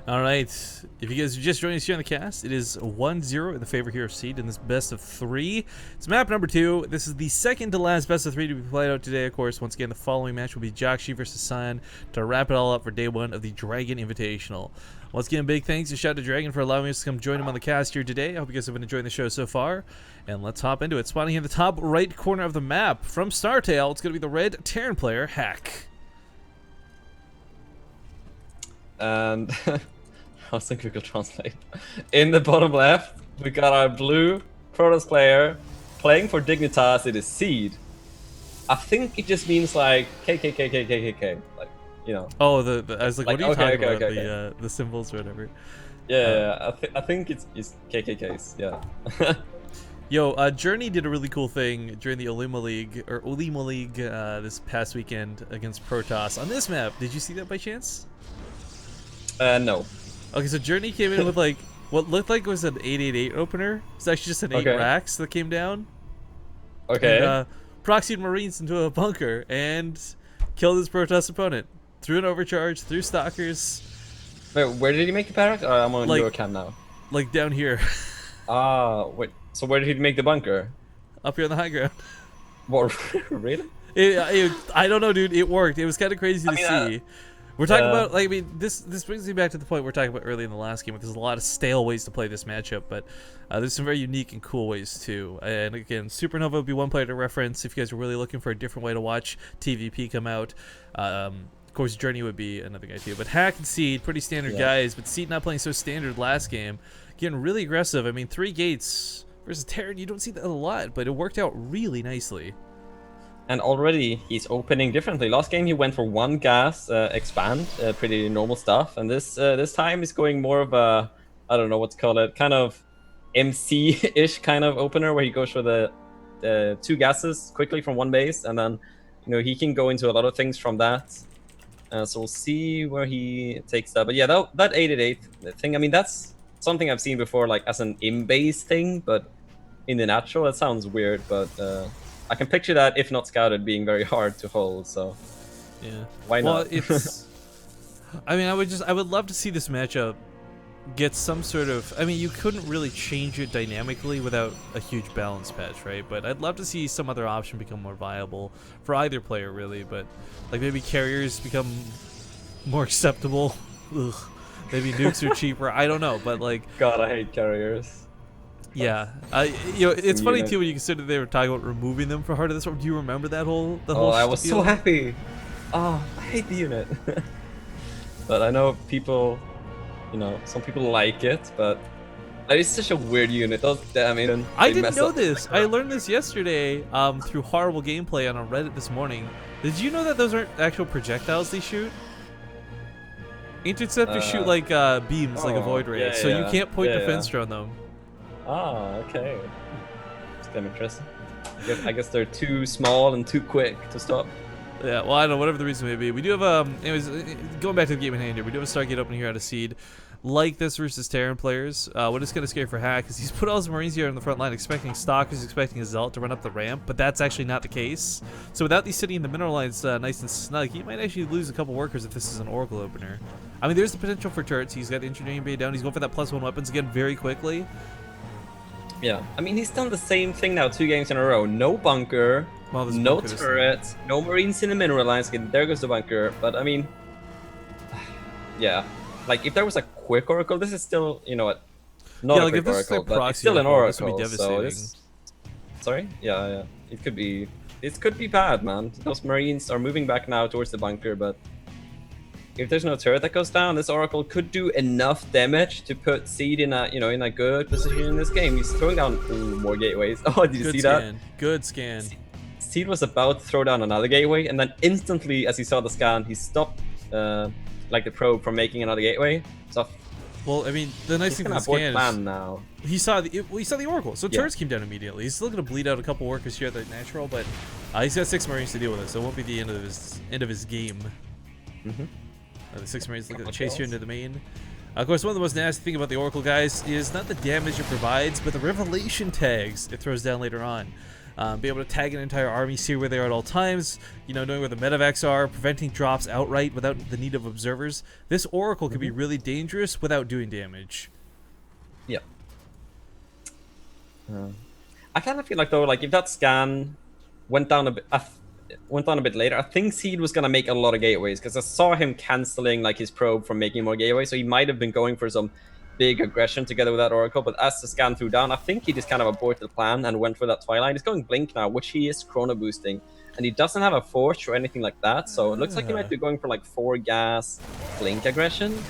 All right. If you guys are just joining us here on the cast, it is 1-0 in the favor here of Seed in this best of 3. It's map number 2. This is the second to last best of 3 to be played out today, of course. Once again, the following match will be Jakshi versus Cyan to wrap it all up for day 1 of the Dragon Invitational. Once again, big thanks and shout out to Dragon for allowing us to come join him on the cast here today. I hope you guys have been enjoying the show so far. And let's hop into it. Spawning in the top right corner of the map from Startail, it's going to be the red Terran player, Hack. And I think we could translate. In the bottom left, we got our blue Protoss player playing for Dignitas. It is Seed. I think it just means like KKKKKKK, like, you know. Oh, I was like, what are you talking about? Okay. The symbols or whatever. Yeah, I think it's KKKs. Yeah. Yo, Journey did a really cool thing during the Ulima League this past weekend against Protoss on this map. Did you see that by chance? No. Okay, so Journey came in with like what looked like was an 888 opener. It's actually just an 8 racks that came down. Okay. And, proxied Marines into a bunker and killed his Protoss opponent. Threw an overcharge, threw stalkers. Wait, where did he make the barracks? I'm on your cam now. Like down here. Wait. So where did he make the bunker? Up here on the high ground. What? Really? I don't know, dude. It worked. It was kind of crazy to see. We're talking about, like, I mean, this brings me back to the point we were talking about early in the last game. There's a lot of stale ways to play this matchup, but there's some very unique and cool ways too. And again, Supernova would be one player to reference if you guys are really looking for a different way to watch TVP come out. Of course, Journey would be another guy too. But Hack and Seed, pretty standard guys. But Seed not playing so standard last game, getting really aggressive. I mean, 3 gates versus Terran, you don't see that a lot, but it worked out really nicely. And already he's opening differently. Last game he went for 1 gas expand, pretty normal stuff. And this time he's going more of a, I don't know what to call it, kind of MC-ish kind of opener where he goes for the 2 gases quickly from 1 base, and then he can go into a lot of things from that. So we'll see where he takes that. But yeah, that 888 thing, I mean, that's something I've seen before, like as an in-base thing, but in the natural that sounds weird, but I can picture that, if not scouted, being very hard to hold. So yeah, why not? Well, it's. I mean, I would love to see this matchup get some sort of. I mean, you couldn't really change it dynamically without a huge balance patch, right? But I'd love to see some other option become more viable for either player, really. But like maybe carriers become more acceptable. Ugh. Maybe nukes are cheaper. I don't know, but like. God, I hate carriers. Yeah, it's funny too when you consider they were talking about removing them for Heart of the Storm. Do you remember that whole? I was so happy. Oh, I hate the unit. But I know people, some people like it, but it's such a weird unit. I mean, I didn't know this. I learned this yesterday through horrible gameplay on a Reddit this morning. Did you know that those aren't actual projectiles they shoot? Interceptors shoot like beams, like a void ray, so you can't point defense on them. Ah, okay. It's kind of interesting. I guess they're too small and too quick to stop. Yeah, well, I don't know, whatever the reason may be. We do have, anyways, going back to the game in hand here, we do have a Stargate opening here out of Seed. Like this versus Terran players, what is kind of scary for Hack is he's put all his Marines here on the front line expecting Stalkers, expecting a Zealot to run up the ramp, but that's actually not the case. So without these sitting in the mineral lines nice and snug, he might actually lose a couple workers if this is an Oracle opener. I mean, there's the potential for turrets. He's got the Engineering Bay down. He's going for that +1 weapons again very quickly. Yeah, I mean, he's done the same thing now 2 games in a row. No bunker, no turrets, no Marines in the mineral lines. Again, there goes the bunker. But I mean, yeah, like if there was a quick Oracle, this is still, not a quick Oracle, but it's still an Oracle. This would be devastating. So sorry? Yeah. It could be bad, man. Those Marines are moving back now towards the bunker, but if there's no turret that goes down, this Oracle could do enough damage to put Seed in a good position in this game. He's throwing down more gateways. Oh, did you see that? Good scan. Seed was about to throw down another gateway, and then instantly, as he saw the scan, he stopped like the probe from making another gateway. So, well, I mean, the nice thing with the scan is now. He saw the Oracle, so turrets came down immediately. He's still gonna bleed out a couple workers here at the natural, but he's got 6 Marines to deal with it, so it won't be the end of his game. The 6 Marines looking to chase you into the main. Of course, one of the most nasty things about the Oracle, guys, is not the damage it provides, but the revelation tags it throws down later on. be able to tag an entire army, see where they are at all times, you know, knowing where the medevacs are, preventing drops outright without the need of observers. This Oracle could be really dangerous without doing damage. Yeah. I kind of feel like though, like if that scan went down a bit later, I think Seed was gonna make a lot of gateways because I saw him canceling like his probe from making more gateways, so he might have been going for some big aggression together with that Oracle. But as the scan threw down, I think he just kind of aborted the plan and went for that Twilight. He's going Blink now, which he is chrono boosting, and he doesn't have a Forge or anything like that, so it looks like he might be going for like 4 gas Blink aggression.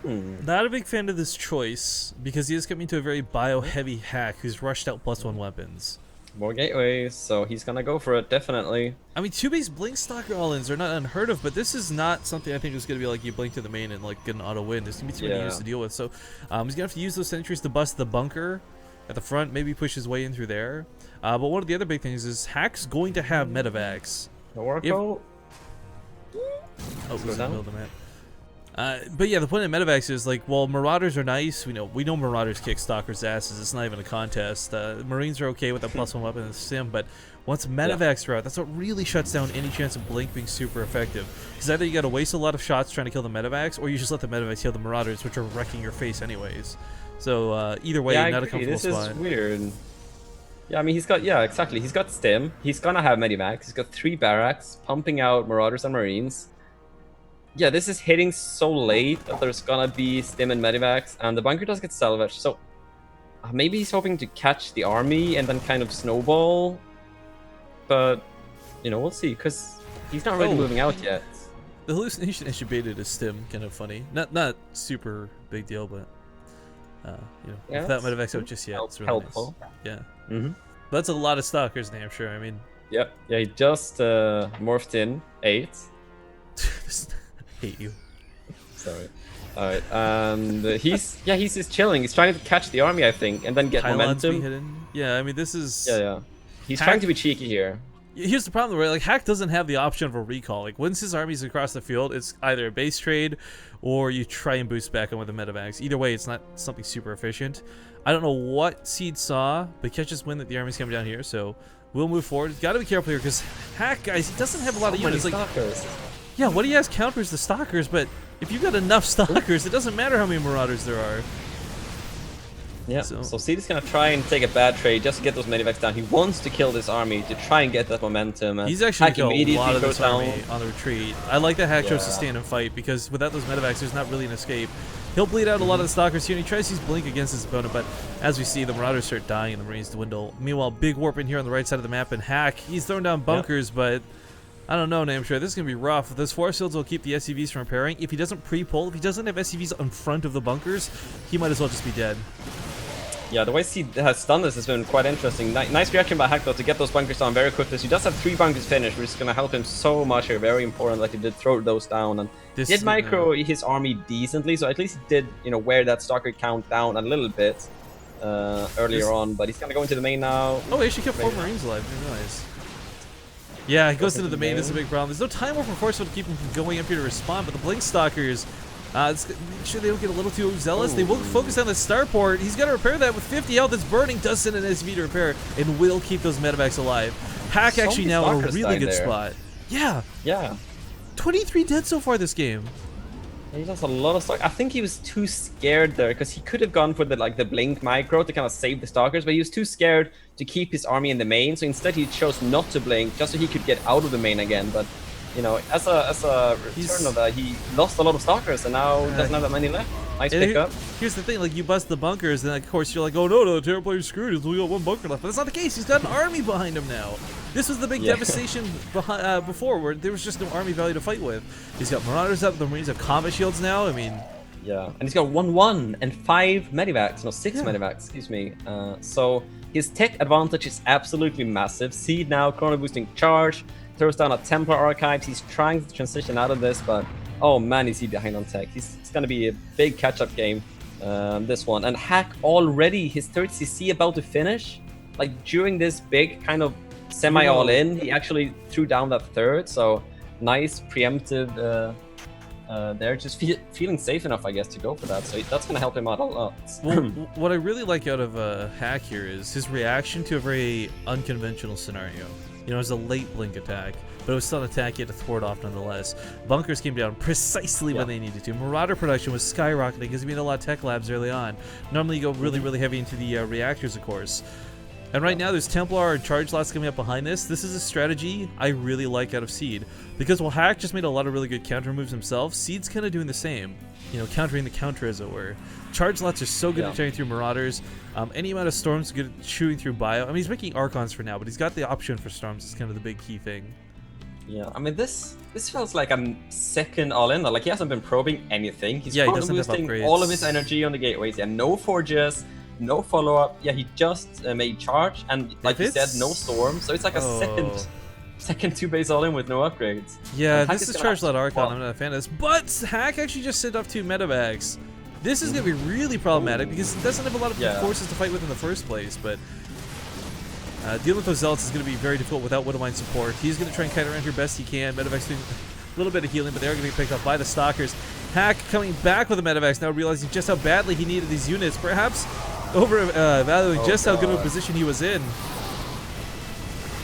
Not a big fan of this choice because he is coming to a very bio-heavy hack who's rushed out +1 weapons. More gateways, so he's gonna go for it, definitely. I mean, 2-base Blink Stalker all-ins are not unheard of, but this is not something I think is going to be like you blink to the main and like get an auto-win. There's going to be too many units to deal with, so he's going to have to use those sentries to bust the bunker at the front, maybe push his way in through there. But one of the other big things is Hack's going to have medevacs. Oracle? Oh, he's in the middle of the map. But yeah, the point of medevacs is like, well, Marauders are nice. We know Marauders kick Stalkers' asses. It's not even a contest. Marines are okay with a +1 weapon in the sim, but once medevacs are out, that's what really shuts down any chance of Blink being super effective. Because either you got to waste a lot of shots trying to kill the medevacs, or you just let the medevacs kill the Marauders, which are wrecking your face anyways. So either way, not a comfortable spot. This is weird. Yeah, I mean, he's got, exactly. He's got Stim. He's gonna have medevacs. He's got 3 barracks, pumping out Marauders and Marines. Yeah, this is hitting so late that there's gonna be Stim and medevacs, and the bunker does get salvaged, so maybe he's hoping to catch the army and then kind of snowball, but, you know, we'll see, because he's not really moving out yet. The hallucination issue baited is Stim, kind of funny. Not super big deal, but, you know, without medevacs out just yet, it's really helpful. Nice. Yeah. But that's a lot of Stalkers, damn sure, I mean. Yep, yeah, he just morphed in 8. Hate you. Sorry. Alright, and he's just chilling. He's trying to catch the army, I think, and then get momentum. Yeah, I mean, this is... Yeah. He's trying to be cheeky here. Here's the problem, right? Like, Hack doesn't have the option of a recall. Like, once his army's across the field, it's either a base trade, or you try and boost back on with the medevacs. Either way, it's not something super efficient. I don't know what Seed saw, but catches wind that the army's coming down here, so we'll move forward. Got to be careful here, because Hack, guys, he doesn't have a lot of units. Like, yeah, what he has counters the Stalkers, but if you've got enough Stalkers, it doesn't matter how many Marauders there are. Yeah, so Seed is going to try and take a bad trade just to get those medevacs down. He wants to kill this army to try and get that momentum. And he's actually killed a lot of this army on the retreat. I like that Hack chose to stand and fight, because without those medevacs, there's not really an escape. He'll bleed out a lot of the Stalkers here, and he tries to use Blink against his opponent, but as we see, the Marauders start dying and the Marines dwindle. Meanwhile, big warp in here on the right side of the map, and Hack, he's throwing down bunkers, but... I don't know, Namshar. This is going to be rough. Those force fields will keep the SCVs from repairing. If he doesn't pre-pull, if he doesn't have SCVs in front of the bunkers, he might as well just be dead. Yeah, the way he has done this has been quite interesting. Nice reaction by Hack, though, to get those bunkers down very quickly. So he does have 3 bunkers finished, which is going to help him so much here. Very important that he did throw those down. And he did micro his army decently, so at least he did, you know, wear that Stalker count down a little bit earlier on. But he's going to go into the main now. Oh, he actually kept 4 Marines alive. I didn't realize. Yeah, he goes into the main. This is a big problem. There's no time war from Force Field to keep him from going up here to respond, but the Blink Stalkers, make sure they don't get a little too zealous. They will focus on the starport. He's got to repair that with 50 health. It's burning. Does send an SV to repair and will keep those medevacs alive. Hack actually now in a really good spot. Yeah. 23 dead so far this game. He lost a lot of stock. I think he was too scared there, because he could have gone for the Blink micro to kind of save the Stalkers, but he was too scared to keep his army in the main, so instead he chose not to Blink just so he could get out of the main again. But, you know, as a return of that, he lost a lot of Stalkers and now doesn't have that many left. Nice pickup. Here's the thing, like, you bust the bunkers, and of course you're like, oh no, the Terror player's screwed, he's only got 1 bunker left. But that's not the case. He's got an army behind him now. This was the big devastation before, where there was just no army value to fight with. He's got Marauders up, the Marines have combat shields now, I mean... Yeah, and he's got 1-1 and 5 medevacs, no, 6 medevacs, excuse me. So his tech advantage is absolutely massive. Seed now, chrono boosting charge, throws down a Templar Archives. He's trying to transition out of this, but oh man, is he behind on tech. It's going to be a big catch-up game, this one. And Hack already, his 3rd CC about to finish. Like, during this big kind of semi-all-in, he actually threw down that 3rd, so nice preemptive they're just feeling safe enough, I guess, to go for that. So that's going to help him out a lot. Well, what I really like out of Hack here is his reaction to a very unconventional scenario. You know, it was a late blink attack, but it was still an attack he had to thwart off nonetheless. Bunkers came down precisely when they needed to. Marauder production was skyrocketing because he made a lot of tech labs early on. Normally you go really heavy into the reactors, of course. And right now there's Templar and Charge Lots coming up behind this. This is a strategy I really like out of Seed. Because while Hack just made a lot of really good counter moves himself, Seed's kind of doing the same. You know, countering the counter, as it were. Charge Lots are so good at tearing through Marauders. Any amount of Storms is good at chewing through Bio. I mean, he's making Archons for now, but he's got the option for Storms. It's kind of the big key thing. Yeah, I mean, this feels like a second all-in. Like, he hasn't been probing anything. He's probably boosting all of his energy on the gateways. Yeah, no forges, no follow-up. Yeah, he just made charge, and like you said, no storm. So it's like a second two-base all-in with no upgrades. Yeah, this is Charge Lot Archon. I'm not a fan of this. But Hack actually just sent off 2 medevacs. This is going to be really problematic because it doesn't have a lot of forces to fight with in the first place, but dealing with those Zealots is going to be very difficult without Widowmine support. He's going to try and kite around here best he can. Medevac's doing a little bit of healing, but they're going to be picked up by the Stalkers. Hack coming back with the Medevacs, now realizing just how badly he needed these units, perhaps overvaluing just how good of a position he was in.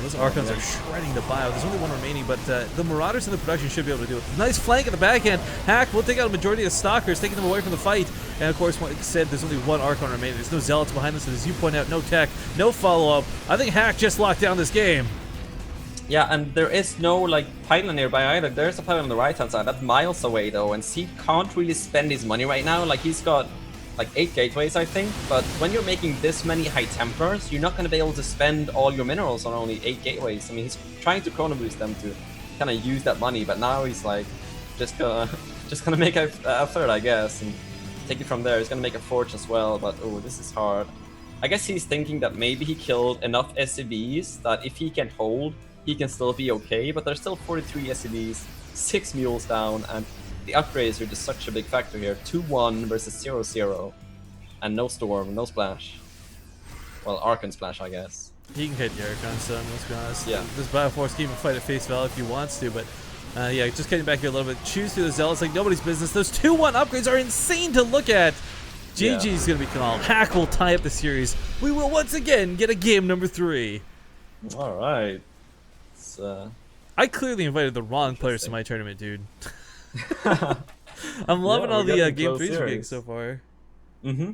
Those Archons are shredding the Bio. There's only one remaining, but the Marauders in the production should be able to do it. Nice flank at the backhand. Hack will take out a majority of Stalkers, taking them away from the fight. And of course, like I said, there's only one Archon remaining. There's no Zealots behind this, and as you point out, no tech, no follow-up. I think Hack just locked down this game. Yeah, and there is no like pylon nearby either. There's a pylon on the right-hand side. That's miles away though, and Seed can't really spend his money right now. Like, he's got like 8 gateways, I think, but when you're making this many high Templars, you're not going to be able to spend all your minerals on only 8 gateways. I mean, he's trying to chrono boost them to kind of use that money, but now he's like just gonna make a third, I guess, and take it from there. He's gonna make a forge as well, but oh, this is hard. I guess he's thinking that maybe he killed enough SCVs that if he can hold, he can still be okay, but there's still 43 SCVs, 6 mules down, and the upgrades are just such a big factor here. 2-1 versus 0-0. And no storm, no splash. Well, Archon splash, I guess. He can hit the Archon, so let's be honest. Yeah. This Bioforce can even fight at face value if he wants to, but yeah, just getting back here a little bit. Choose through the Zealots like nobody's business. Those 2-1 upgrades are insane to look at. GG's gonna be called. Hack will tie up the series. We will once again get a game number 3. Alright. I clearly invited the wrong players to my tournament, dude. I'm loving all the game 3s we're getting so far. Mm-hmm.